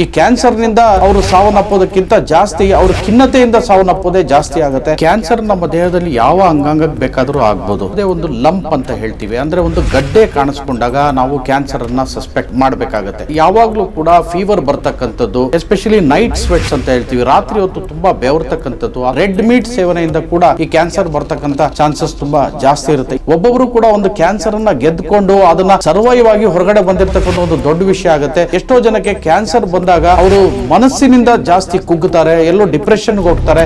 ಈ ಕ್ಯಾನ್ಸರ್ನಿಂದ ಅವರು ಸಾವನ್ನಪ್ಪೋದಕ್ಕಿಂತ ಜಾಸ್ತಿ ಅವ್ರ ಖಿನ್ನತೆಯಿಂದ ಸಾವನ್ನಪ್ಪೋದೇ ಜಾಸ್ತಿ ಆಗುತ್ತೆ. ಕ್ಯಾನ್ಸರ್ ನಮ್ಮ ದೇಹದಲ್ಲಿ ಯಾವ ಅಂಗಾಂಗಕ್ಕೆ ಬೇಕಾದರೂ ಆಗ್ಬೋದು. ಅದೇ ಒಂದು ಲಂಪ್ ಅಂತ ಹೇಳ್ತೀವಿ, ಅಂದ್ರೆ ಒಂದು ಗಡ್ಡೆ ಕಾಣಿಸ್ಕೊಂಡಾಗ ನಾವು ಕ್ಯಾನ್ಸರ್ ಅನ್ನ ಸಸ್ಪೆಕ್ಟ್ ಮಾಡಬೇಕಾಗತ್ತೆ. ಯಾವಾಗ್ಲೂ ಕೂಡ ಫೀವರ್ ಬರ್ತಕ್ಕಂಥದ್ದು, ಎಸ್ಪೆಷಲಿ ನೈಟ್ ಸ್ವೆಟ್ಸ್ ಅಂತ ಹೇಳ್ತೀವಿ, ರಾತ್ರಿ ಹೊತ್ತು ತುಂಬಾ ಬೆವರ್ತಕ್ಕಂಥದ್ದು, ರೆಡ್ ಮೀಟ್ ಸೇವನೆಯಿಂದ ಕೂಡ ಈ ಕ್ಯಾನ್ಸರ್ ಬರ್ತಕ್ಕಂಥ ಚಾನ್ಸಸ್ ತುಂಬಾ ಜಾಸ್ತಿ ಇರುತ್ತೆ. ಒಬ್ಬೊಬ್ರು ಕೂಡ ಒಂದು ಕ್ಯಾನ್ಸರ್ ಅನ್ನ ಗೆದ್ಕೊಂಡು ಅದನ್ನ ಸರ್ವೈವ್ ಆಗಿ ಹೊರಗಡೆ ಬಂದಿರತಕ್ಕಂಥ ಒಂದು ದೊಡ್ಡ ವಿಷಯ ಆಗುತ್ತೆ. ಎಷ್ಟೋ ಜನಕ್ಕೆ ಕ್ಯಾನ್ಸರ್ ಬಂದಾಗ ಅವರು ಮನಸ್ಸಿನಿಂದ ಜಾಸ್ತಿ ಕುಗ್ಗುತ್ತಾರೆ, ಎಲ್ಲೋ ಡಿಪ್ರೆಷನ್ಗೆ ಹೋಗ್ತಾರೆ.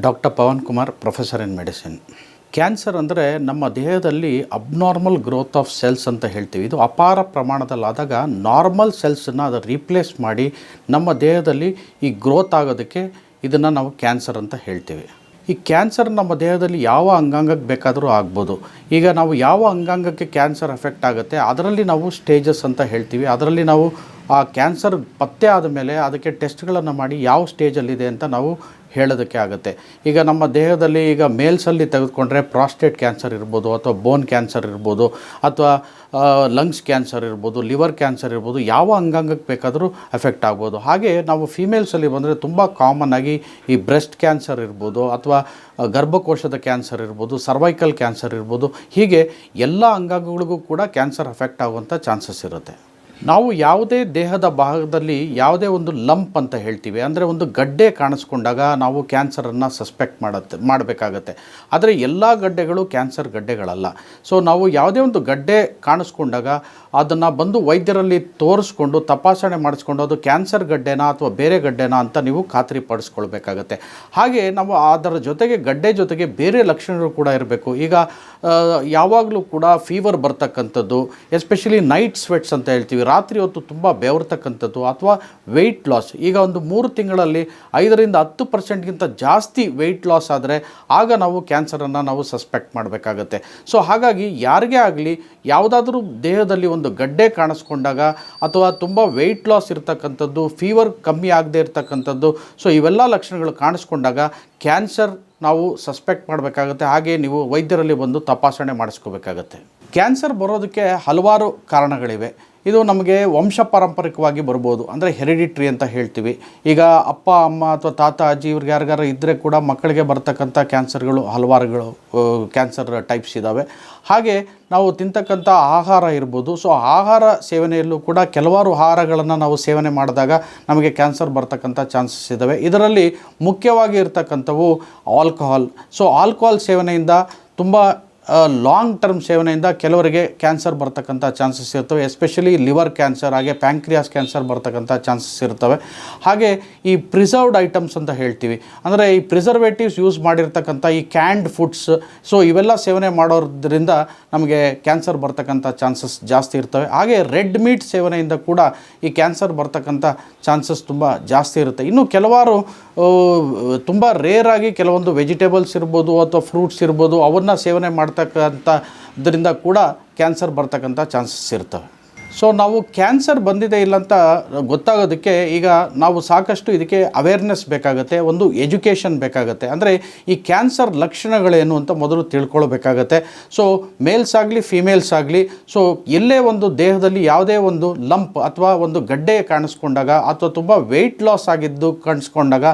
Doctor Pavan Kumar, professor in medicine. Cancer ಅಂದರೆ ನಮ್ಮ ದೇಹದಲ್ಲಿ ಅಬ್ನಾರ್ಮಲ್ ಗ್ರೋತ್ ಆಫ್ ಸೆಲ್ಸ್ ಅಂತ ಹೇಳ್ತೀವಿ. ಇದು ಅಪಾರ ಪ್ರಮಾಣದಲ್ಲಾದಾಗ ನಾರ್ಮಲ್ ಸೆಲ್ಸನ್ನು ಅದು ರೀಪ್ಲೇಸ್ ಮಾಡಿ ನಮ್ಮ ದೇಹದಲ್ಲಿ ಈ ಗ್ರೋತ್ ಆಗೋದಕ್ಕೆ ಇದನ್ನು ನಾವು ಕ್ಯಾನ್ಸರ್ ಅಂತ ಹೇಳ್ತೀವಿ. ಈ ಕ್ಯಾನ್ಸರ್ ನಮ್ಮ ದೇಹದಲ್ಲಿ ಯಾವ ಅಂಗಾಂಗಕ್ಕೆ ಬೇಕಾದರೂ ಆಗ್ಬೋದು. ಈಗ ನಾವು ಯಾವ ಅಂಗಾಂಗಕ್ಕೆ ಕ್ಯಾನ್ಸರ್ ಎಫೆಕ್ಟ್ ಆಗುತ್ತೆ ಅದರಲ್ಲಿ ನಾವು ಸ್ಟೇಜಸ್ ಅಂತ ಹೇಳ್ತೀವಿ. ಅದರಲ್ಲಿ ನಾವು ಆ ಕ್ಯಾನ್ಸರ್ ಪತ್ತೆ ಆದ ಮೇಲೆ ಅದಕ್ಕೆ ಟೆಸ್ಟ್ಗಳನ್ನು ಮಾಡಿ ಯಾವ ಸ್ಟೇಜಲ್ಲಿದೆ ಅಂತ ನಾವು ಹೇಳೋದಕ್ಕೆ ಆಗುತ್ತೆ. ಈಗ ನಮ್ಮ ದೇಹದಲ್ಲಿ ಈಗ ಮೇಲ್ಸಲ್ಲಿ ತೆಗೆದುಕೊಂಡ್ರೆ ಪ್ರಾಸ್ಟೇಟ್ ಕ್ಯಾನ್ಸರ್ ಇರ್ಬೋದು, ಅಥವಾ ಬೋನ್ ಕ್ಯಾನ್ಸರ್ ಇರ್ಬೋದು, ಅಥವಾ ಲಂಗ್ಸ್ ಕ್ಯಾನ್ಸರ್ ಇರ್ಬೋದು, ಲಿವರ್ ಕ್ಯಾನ್ಸರ್ ಇರ್ಬೋದು, ಯಾವ ಅಂಗಾಂಗಕ್ಕೆ ಬೇಕಾದರೂ ಎಫೆಕ್ಟ್ ಆಗ್ಬೋದು. ಹಾಗೆ ನಾವು ಫೀಮೇಲ್ಸಲ್ಲಿ ಬಂದರೆ ತುಂಬ ಕಾಮನ್ ಆಗಿ ಈ ಬ್ರೆಸ್ಟ್ ಕ್ಯಾನ್ಸರ್ ಇರ್ಬೋದು, ಅಥವಾ ಗರ್ಭಕೋಶದ ಕ್ಯಾನ್ಸರ್ ಇರ್ಬೋದು, ಸರ್ವೈಕಲ್ ಕ್ಯಾನ್ಸರ್ ಇರ್ಬೋದು, ಹೀಗೆ ಎಲ್ಲ ಅಂಗಾಂಗಗಳಿಗೂ ಕೂಡ ಕ್ಯಾನ್ಸರ್ ಎಫೆಕ್ಟ್ ಆಗುವಂಥ ಚಾನ್ಸಸ್ ಇರುತ್ತೆ. ನಾವು ಯಾವುದೇ ದೇಹದ ಭಾಗದಲ್ಲಿ ಯಾವುದೇ ಒಂದು ಲಂಪ್ ಅಂತ ಹೇಳ್ತೀವಿ, ಅಂದರೆ ಒಂದು ಗಡ್ಡೆ ಕಾಣಿಸ್ಕೊಂಡಾಗ ನಾವು ಕ್ಯಾನ್ಸರನ್ನು ಸಸ್ಪೆಕ್ಟ್ ಮಾಡಬೇಕಾಗತ್ತೆ. ಆದರೆ ಎಲ್ಲ ಗಡ್ಡೆಗಳು ಕ್ಯಾನ್ಸರ್ ಗಡ್ಡೆಗಳಲ್ಲ. ಸೊ ನಾವು ಯಾವುದೇ ಒಂದು ಗಡ್ಡೆ ಕಾಣಿಸ್ಕೊಂಡಾಗ ಅದನ್ನು ಬಂದು ವೈದ್ಯರಲ್ಲಿ ತೋರಿಸ್ಕೊಂಡು ತಪಾಸಣೆ ಮಾಡಿಸ್ಕೊಂಡು ಅದು ಕ್ಯಾನ್ಸರ್ ಗಡ್ಡೆನಾ ಅಥವಾ ಬೇರೆ ಗಡ್ಡೆನಾ ಅಂತ ನೀವು ಖಾತ್ರಿ ಪಡಿಸ್ಕೊಳ್ಬೇಕಾಗತ್ತೆ. ಹಾಗೆ ನಾವು ಅದರ ಜೊತೆಗೆ ಗಡ್ಡೆ ಜೊತೆಗೆ ಬೇರೆ ಲಕ್ಷಣಗಳು ಕೂಡ ಇರಬೇಕು. ಈಗ ಯಾವಾಗಲೂ ಕೂಡ ಫೀವರ್ ಬರ್ತಕ್ಕಂಥದ್ದು, ಎಸ್ಪೆಷಲಿ ನೈಟ್ ಸ್ವೆಟ್ಸ್ ಅಂತ ಹೇಳ್ತೀವಿ, ರಾತ್ರಿ ಹೊತ್ತು ತುಂಬ ಬೆವರ್ತಕ್ಕಂಥದ್ದು, ಅಥವಾ ವೆಯ್ಟ್ ಲಾಸ್. ಈಗ ಒಂದು 3 ತಿಂಗಳಲ್ಲಿ 5-10% ಜಾಸ್ತಿ ವೆಯ್ಟ್ ಲಾಸ್ ಆದರೆ ಆಗ ನಾವು ಕ್ಯಾನ್ಸರನ್ನು ನಾವು ಸಸ್ಪೆಕ್ಟ್ ಮಾಡಬೇಕಾಗತ್ತೆ. ಸೊ ಹಾಗಾಗಿ ಯಾರಿಗೇ ಆಗಲಿ ಯಾವುದಾದ್ರೂ ದೇಹದಲ್ಲಿ ಒಂದು ಗಡ್ಡೆ ಕಾಣಿಸ್ಕೊಂಡಾಗ, ಅಥವಾ ತುಂಬ ವೆಯ್ಟ್ ಲಾಸ್ ಇರ್ತಕ್ಕಂಥದ್ದು, ಫೀವರ್ ಕಮ್ಮಿ ಆಗದೆ ಇರ್ತಕ್ಕಂಥದ್ದು, ಸೊ ಇವೆಲ್ಲ ಲಕ್ಷಣಗಳು ಕಾಣಿಸ್ಕೊಂಡಾಗ ಕ್ಯಾನ್ಸರ್ ನಾವು ಸಸ್ಪೆಕ್ಟ್ ಮಾಡಬೇಕಾಗತ್ತೆ. ಹಾಗೆ ನೀವು ವೈದ್ಯರಲ್ಲಿ ಬಂದು ತಪಾಸಣೆ ಮಾಡಿಸ್ಕೋಬೇಕಾಗತ್ತೆ. ಕ್ಯಾನ್ಸರ್ ಬರೋದಕ್ಕೆ ಹಲವಾರು ಕಾರಣಗಳಿವೆ. ಇದು ನಮಗೆ ವಂಶ ಪಾರಂಪರಿಕವಾಗಿ ಬರ್ಬೋದು, ಅಂದರೆ ಹೆರಿಡಿಟ್ರಿ ಅಂತ ಹೇಳ್ತೀವಿ. ಈಗ ಅಪ್ಪ ಅಮ್ಮ ಅಥವಾ ತಾತ ಅಜ್ಜಿ ಇವ್ರಿಗೆ ಯಾರಿಗಾರು ಇದ್ದರೆ ಕೂಡ ಮಕ್ಕಳಿಗೆ ಬರ್ತಕ್ಕಂಥ ಕ್ಯಾನ್ಸರ್ಗಳು ಹಲವಾರುಗಳು ಕ್ಯಾನ್ಸರ್ ಟೈಪ್ಸ್ ಇದ್ದಾವೆ. ಹಾಗೆ ನಾವು ತಿಂತಕ್ಕಂಥ ಆಹಾರ ಇರ್ಬೋದು. ಸೊ ಆಹಾರ ಸೇವನೆಯಲ್ಲೂ ಕೂಡ ಕೆಲವಾರು ಆಹಾರಗಳನ್ನು ನಾವು ಸೇವನೆ ಮಾಡಿದಾಗ ನಮಗೆ ಕ್ಯಾನ್ಸರ್ ಬರ್ತಕ್ಕಂಥ ಚಾನ್ಸಸ್ ಇದ್ದಾವೆ. ಇದರಲ್ಲಿ ಮುಖ್ಯವಾಗಿ ಇರ್ತಕ್ಕಂಥವು ಆಲ್ಕೋಹಾಲ್. ಸೊ ಆಲ್ಕೋಹಾಲ್ ಸೇವನೆಯಿಂದ ತುಂಬ ಲಾಂಗ್ ಟರ್ಮ್ ಸೇವನೆಯಿಂದ ಕೆಲವರಿಗೆ ಕ್ಯಾನ್ಸರ್ ಬರ್ತಕ್ಕಂಥ ಚಾನ್ಸಸ್ ಇರ್ತವೆ. ಎಸ್ಪೆಷಲಿ ಲಿವರ್ ಕ್ಯಾನ್ಸರ್, ಹಾಗೆ ಪ್ಯಾಂಕ್ರಿಯಾಸ್ ಕ್ಯಾನ್ಸರ್ ಬರ್ತಕ್ಕಂಥ ಚಾನ್ಸಸ್ ಇರ್ತವೆ. ಹಾಗೆ ಈ ಪ್ರಿಸರ್ವ್ಡ್ ಐಟಮ್ಸ್ ಅಂತ ಹೇಳ್ತೀವಿ, ಅಂದರೆ ಈ ಪ್ರಿಸರ್ವೇಟಿವ್ಸ್ ಯೂಸ್ ಮಾಡಿರ್ತಕ್ಕಂಥ ಈ ಕ್ಯಾಂಡ್ ಫುಡ್ಸ್, ಸೊ ಇವೆಲ್ಲ ಸೇವನೆ ಮಾಡೋದ್ರಿಂದ ನಮಗೆ ಕ್ಯಾನ್ಸರ್ ಬರ್ತಕ್ಕಂಥ ಚಾನ್ಸಸ್ ಜಾಸ್ತಿ ಇರ್ತವೆ. ಹಾಗೆ ರೆಡ್ ಮೀಟ್ ಸೇವನೆಯಿಂದ ಕೂಡ ಈ ಕ್ಯಾನ್ಸರ್ ಬರ್ತಕ್ಕಂಥ ಚಾನ್ಸಸ್ ತುಂಬ ಜಾಸ್ತಿ ಇರುತ್ತೆ. ಇನ್ನು ಕೆಲವಾರು ತುಂಬ ರೇರಾಗಿ ಕೆಲವೊಂದು ವೆಜಿಟೇಬಲ್ಸ್ ಇರ್ಬೋದು ಅಥವಾ ಫ್ರೂಟ್ಸ್ ಇರ್ಬೋದು, ಅವನ್ನು ಸೇವನೆ ಮಾಡ್ತಕ್ಕಂಥದ್ರಿಂದ ಕೂಡ ಕ್ಯಾನ್ಸರ್ ಬರ್ತಕ್ಕಂಥ ಚಾನ್ಸಸ್ ಇರ್ತವೆ. ಸೊ ನಾವು ಕ್ಯಾನ್ಸರ್ ಬಂದಿದೆ ಇಲ್ಲ ಅಂತ ಗೊತ್ತಾಗೋದಕ್ಕೆ ಈಗ ನಾವು ಸಾಕಷ್ಟು ಇದಕ್ಕೆ ಅವೇರ್ನೆಸ್ ಬೇಕಾಗುತ್ತೆ, ಒಂದು ಎಜುಕೇಷನ್ ಬೇಕಾಗುತ್ತೆ. ಅಂದರೆ ಈ ಕ್ಯಾನ್ಸರ್ ಲಕ್ಷಣಗಳೇನು ಅಂತ ಮೊದಲು ತಿಳ್ಕೊಳ್ಬೇಕಾಗತ್ತೆ. ಸೊ ಮೇಲ್ಸ್ ಆಗಲಿ ಫಿಮೇಲ್ಸ್ ಆಗಲಿ, ಸೊ ಎಲ್ಲೇ ಒಂದು ದೇಹದಲ್ಲಿ ಯಾವುದೇ ಒಂದು ಲಂಪ್ ಅಥವಾ ಒಂದು ಗಡ್ಡೆ ಕಾಣಿಸ್ಕೊಂಡಾಗ, ಅಥವಾ ತುಂಬ ವೆಯ್ಟ್ ಲಾಸ್ ಆಗಿದ್ದು ಕಾಣಿಸ್ಕೊಂಡಾಗ,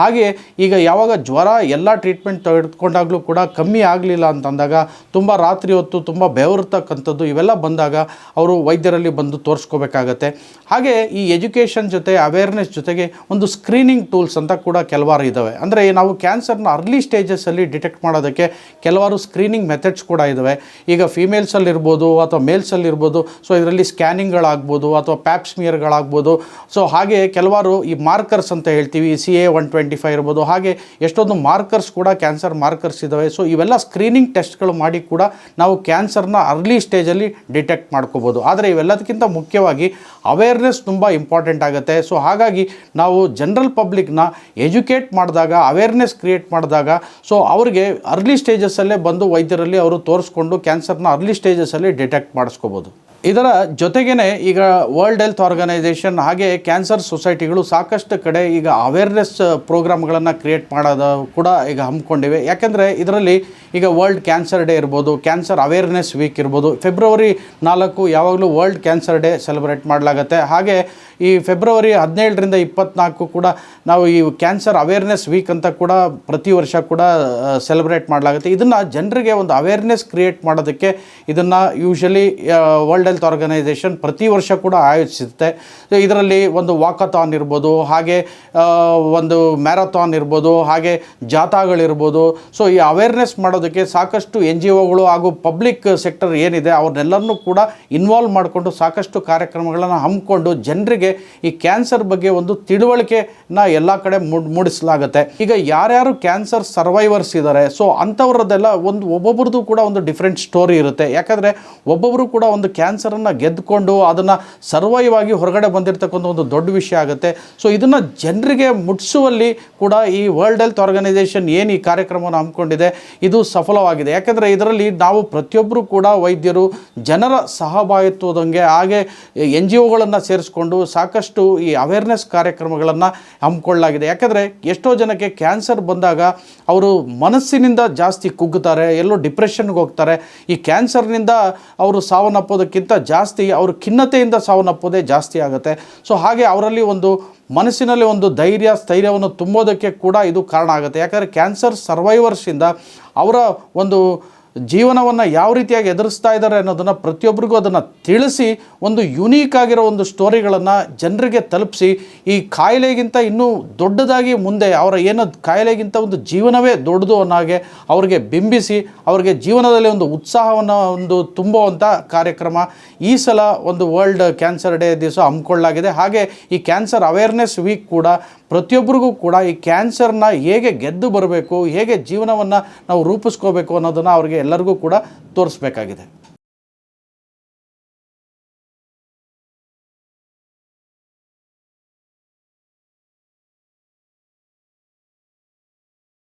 ಹಾಗೆ ಈಗ ಯಾವಾಗ ಜ್ವರ ಎಲ್ಲ ಟ್ರೀಟ್ಮೆಂಟ್ ತೆಗೆದುಕೊಂಡಾಗಲೂ ಕೂಡ ಕಮ್ಮಿ ಆಗಲಿಲ್ಲ ಅಂತಂದಾಗ, ತುಂಬ ರಾತ್ರಿ ಹೊತ್ತು ತುಂಬ ಬೆವರ್ತಕ್ಕಂಥದ್ದು, ಇವೆಲ್ಲ ಬಂದಾಗ ಅವರು ವೈದ್ಯರಲ್ಲಿ ಬಂದು ತೋರಿಸ್ಕೋಬೇಕಾಗತ್ತೆ. ಹಾಗೆ ಈ ಎಜುಕೇಷನ್ ಜೊತೆ ಅವೇರ್ನೆಸ್ ಜೊತೆಗೆ ಒಂದು ಸ್ಕ್ರೀನಿಂಗ್ ಟೂಲ್ಸ್ ಅಂತ ಕೂಡ ಕೆಲವಾರು ಇದ್ದಾವೆ. ಅಂದರೆ ನಾವು ಕ್ಯಾನ್ಸರ್ನ ಅರ್ಲಿ ಸ್ಟೇಜಸ್ಸಲ್ಲಿ ಡಿಟೆಕ್ಟ್ ಮಾಡೋದಕ್ಕೆ ಕೆಲವಾರು ಸ್ಕ್ರೀನಿಂಗ್ ಮೆಥಡ್ಸ್ ಕೂಡ ಇದ್ದಾವೆ. ಈಗ ಫಿಮೇಲ್ಸಲ್ಲಿರ್ಬೋದು ಅಥವಾ ಮೇಲ್ಸಲ್ಲಿರ್ಬೋದು. ಸೊ ಇದರಲ್ಲಿ ಸ್ಕ್ಯಾನಿಂಗ್ಗಳಾಗ್ಬೋದು ಅಥವಾ ಪ್ಯಾಪ್ಸ್ಮಿಯರ್ಗಳಾಗ್ಬೋದು. ಸೊ ಹಾಗೆ ಕೆಲವಾರು ಈ ಮಾರ್ಕರ್ಸ್ ಅಂತ ಹೇಳ್ತೀವಿ, CA-125 ಇರ್ಬೋದು. ಹಾಗೆ ಎಷ್ಟೊಂದು ಮಾರ್ಕರ್ಸ್ ಕೂಡ ಕ್ಯಾನ್ಸರ್ ಮಾರ್ಕರ್ಸ್ ಇದ್ದಾವೆ. ಸೊ ಇವೆಲ್ಲ ಸ್ಕ್ರೀನಿಂಗ್ ಟೆಸ್ಟ್ಗಳು ಮಾಡಿ ಕೂಡ ನಾವು ಕ್ಯಾನ್ಸರ್ನ ಅರ್ಲಿ ಸ್ಟೇಜಲ್ಲಿ ಡಿಟೆಕ್ಟ್ ಮಾಡ್ಕೋಬೋದು. ಆದರೆ ಇವೆಲ್ಲದಕ್ಕಿಂತ ಮುಖ್ಯವಾಗಿ ಅವೇರ್ನೆಸ್ ತುಂಬ ಇಂಪಾರ್ಟೆಂಟ್ ಆಗುತ್ತೆ. ಸೊ ಹಾಗಾಗಿ ನಾವು ಜನರಲ್ ಪಬ್ಲಿಕ್ನ ಎಜುಕೇಟ್ ಮಾಡಿದಾಗ, ಅವೇರ್ನೆಸ್ ಕ್ರಿಯೇಟ್ ಮಾಡಿದಾಗ, ಸೊ ಅವ್ರಿಗೆ ಅರ್ಲಿ ಸ್ಟೇಜಸ್ಸಲ್ಲೇ ಬಂದು ವೈದ್ಯರಲ್ಲಿ ಅವರು ತೋರಿಸ್ಕೊಂಡು ಕ್ಯಾನ್ಸರ್ನ ಅರ್ಲಿ ಸ್ಟೇಜಸ್ಸಲ್ಲಿ ಡಿಟೆಕ್ಟ್ ಮಾಡಿಸ್ಕೋಬೋದು. ಇದರ ಜೊತೆಗೇ ಈಗ ವರ್ಲ್ಡ್ ಹೆಲ್ತ್ ಆರ್ಗನೈಸೇಷನ್ ಹಾಗೆ ಕ್ಯಾನ್ಸರ್ ಸೊಸೈಟಿಗಳು ಸಾಕಷ್ಟು ಕಡೆ ಈಗ ಅವೇರ್ನೆಸ್ ಪ್ರೋಗ್ರಾಮ್ಗಳನ್ನು ಕ್ರಿಯೇಟ್ ಮಾಡೋದು ಕೂಡ ಈಗ ಹಮ್ಮಿಕೊಂಡಿವೆ. ಯಾಕೆಂದರೆ ಇದರಲ್ಲಿ ಈಗ ವರ್ಲ್ಡ್ ಕ್ಯಾನ್ಸರ್ ಡೇ ಇರ್ಬೋದು, ಕ್ಯಾನ್ಸರ್ ಅವೇರ್ನೆಸ್ ವೀಕ್ ಇರ್ಬೋದು. ಫೆಬ್ರವರಿ 4 ಯಾವಾಗಲೂ ವರ್ಲ್ಡ್ ಕ್ಯಾನ್ಸರ್ ಡೇ ಸೆಲೆಬ್ರೇಟ್ ಮಾಡಲಾಗುತ್ತೆ. ಹಾಗೆ ಈ ಫೆಬ್ರವರಿ 17ರಿಂದ 24 ಕೂಡ ನಾವು ಈ ಕ್ಯಾನ್ಸರ್ ಅವೇರ್ನೆಸ್ ವೀಕ್ ಅಂತ ಕೂಡ ಪ್ರತಿ ವರ್ಷ ಕೂಡ ಸೆಲೆಬ್ರೇಟ್ ಮಾಡಲಾಗುತ್ತೆ. ಇದನ್ನು ಜನರಿಗೆ ಒಂದು ಅವೇರ್ನೆಸ್ ಕ್ರಿಯೇಟ್ ಮಾಡೋದಕ್ಕೆ ಇದನ್ನು ಯೂಶಲಿ ವರ್ಲ್ಡ್ ಹೆಲ್ತ್ ಆರ್ಗನೈಸೇಷನ್ ಪ್ರತಿ ವರ್ಷ ಕೂಡ ಆಯೋಜಿಸುತ್ತೆ. ಇದರಲ್ಲಿ ಒಂದು ವಾಕಥಾನ್ ಇರ್ಬೋದು, ಹಾಗೆ ಒಂದು ಮ್ಯಾರಥಾನ್ ಇರ್ಬೋದು, ಹಾಗೆ ಜಾಥಾಗಳಿರ್ಬೋದು. ಸೊ ಈ ಅವೇರ್ನೆಸ್ ಮಾಡೋದಕ್ಕೆ ಸಾಕಷ್ಟು NGOಗಳು ಹಾಗೂ ಪಬ್ಲಿಕ್ ಸೆಕ್ಟರ್ ಏನಿದೆ ಅವ್ರನ್ನೆಲ್ಲರನ್ನೂ ಕೂಡ ಇನ್ವಾಲ್ವ್ ಮಾಡಿಕೊಂಡು ಸಾಕಷ್ಟು ಕಾರ್ಯಕ್ರಮಗಳನ್ನು ಹಮ್ಮಿಕೊಂಡು ಜನರಿಗೆ ಈ ಕ್ಯಾನ್ಸರ್ ಬಗ್ಗೆ ಒಂದು ತಿಳುವಳಿಕೆನ ಎಲ್ಲ ಕಡೆ ಮೂಡಿಸಲಾಗುತ್ತೆ. ಈಗ ಯಾರ್ಯಾರು ಕ್ಯಾನ್ಸರ್ ಸರ್ವೈವರ್ಸ್ ಇದ್ದಾರೆ, ಸೊ ಅಂಥವ್ರದ್ದೆಲ್ಲ ಒಬ್ಬೊಬ್ರದ್ದು ಕೂಡ ಒಂದು ಡಿಫ್ರೆಂಟ್ ಸ್ಟೋರಿ ಇರುತ್ತೆ. ಯಾಕಂದರೆ ಒಬ್ಬೊಬ್ಬರು ಕೂಡ ಒಂದು ಕ್ಯಾನ್ಸರನ್ನು ಗೆದ್ದುಕೊಂಡು ಅದನ್ನು ಸರ್ವೈವ್ ಆಗಿ ಹೊರಗಡೆ ಬಂದಿರತಕ್ಕಂಥ ಒಂದು ದೊಡ್ಡ ವಿಷಯ ಆಗುತ್ತೆ. ಸೊ ಇದನ್ನು ಜನರಿಗೆ ಮುಟ್ಟಿಸುವಲ್ಲಿ ಕೂಡ ಈ ವರ್ಲ್ಡ್ ಹೆಲ್ತ್ ಆರ್ಗನೈಸೇಷನ್ ಏನು ಈ ಕಾರ್ಯಕ್ರಮವನ್ನು ಹಮ್ಮಿಕೊಂಡಿದೆ ಇದು ಸಫಲವಾಗಿದೆ. ಯಾಕಂದರೆ ಇದರಲ್ಲಿ ನಾವು ಪ್ರತಿಯೊಬ್ಬರು ಕೂಡ ವೈದ್ಯರು ಜನರ ಸಹಭಾಗಿತ್ವದಂಗೆ ಹಾಗೆ NGOಗಳನ್ನು ಸೇರಿಸ್ಕೊಂಡು ಸಾಕಷ್ಟು ಈ ಅವೇರ್ನೆಸ್ ಕಾರ್ಯಕ್ರಮಗಳನ್ನು ಹಮ್ಮಿಕೊಳ್ಳಲಾಗಿದೆ. ಯಾಕಂದರೆ ಎಷ್ಟೋ ಜನಕ್ಕೆ ಕ್ಯಾನ್ಸರ್ ಬಂದಾಗ ಅವರು ಮನಸ್ಸಿನಿಂದ ಜಾಸ್ತಿ ಕುಗ್ಗುತ್ತಾರೆ, ಎಲ್ಲೋ ಡಿಪ್ರೆಷನ್ಗೆ ಹೋಗ್ತಾರೆ. ಈ ಕ್ಯಾನ್ಸರ್ನಿಂದ ಅವರು ಸಾವನ್ನಪ್ಪೋದಕ್ಕಿಂತ ಜಾಸ್ತಿ ಅವರು ಖಿನ್ನತೆಯಿಂದ ಸಾವನ್ನಪ್ಪೋದೇ ಜಾಸ್ತಿ ಆಗುತ್ತೆ. ಸೊ ಹಾಗೆ ಅವರಲ್ಲಿ ಒಂದು ಮನಸ್ಸಿನಲ್ಲಿ ಒಂದು ಧೈರ್ಯ ಸ್ಥೈರ್ಯವನ್ನು ತುಂಬೋದಕ್ಕೆ ಕೂಡ ಇದು ಕಾರಣ ಆಗುತ್ತೆ. ಯಾಕಂದರೆ ಕ್ಯಾನ್ಸರ್ ಸರ್ವೈವರ್ಸಿಂದ ಅವರ ಒಂದು ಜೀವನವನ್ನು ಯಾವ ರೀತಿಯಾಗಿ ಎದುರಿಸ್ತಾ ಇದ್ದಾರೆ ಅನ್ನೋದನ್ನು ಪ್ರತಿಯೊಬ್ಬರಿಗೂ ಅದನ್ನು ತಿಳಿಸಿ ಒಂದು ಯುನೀಕ್ ಆಗಿರೋ ಒಂದು ಸ್ಟೋರಿಗಳನ್ನು ಜನರಿಗೆ ತಲುಪಿಸಿ ಈ ಕಾಯಿಲೆಗಿಂತ ಇನ್ನೂ ದೊಡ್ಡದಾಗಿ ಮುಂದೆ ಅವರ ಏನು ಕಾಯಿಲೆಗಿಂತ ಒಂದು ಜೀವನವೇ ದೊಡ್ಡದು ಅನ್ನೋಗೆ ಅವ್ರಿಗೆ ಬಿಂಬಿಸಿ ಅವ್ರಿಗೆ ಜೀವನದಲ್ಲಿ ಒಂದು ಉತ್ಸಾಹವನ್ನು ಒಂದು ತುಂಬುವಂಥ ಕಾರ್ಯಕ್ರಮ ಈ ಸಲ ಒಂದು ವರ್ಲ್ಡ್ ಕ್ಯಾನ್ಸರ್ ಡೇ ದಿವಸ ಹಮ್ಮಿಕೊಳ್ಳಲಾಗಿದೆ. ಹಾಗೆ ಈ ಕ್ಯಾನ್ಸರ್ ಅವೇರ್ನೆಸ್ ವೀಕ್ ಕೂಡ ಪ್ರತಿಯೊಬ್ಬರಿಗೂ ಕೂಡ ಈ ಕ್ಯಾನ್ಸರ್ನ ಹೇಗೆ ಗೆದ್ದು ಬರಬೇಕು, ಹೇಗೆ ಜೀವನವನ್ನು ನಾವು ರೂಪಿಸ್ಕೋಬೇಕು ಅನ್ನೋದನ್ನು ಅವ್ರಿಗೆ ಎಲ್ಲರಿಗೂ ಕೂಡ ತೋರಿಸ್ಬೇಕಾಗಿದೆ.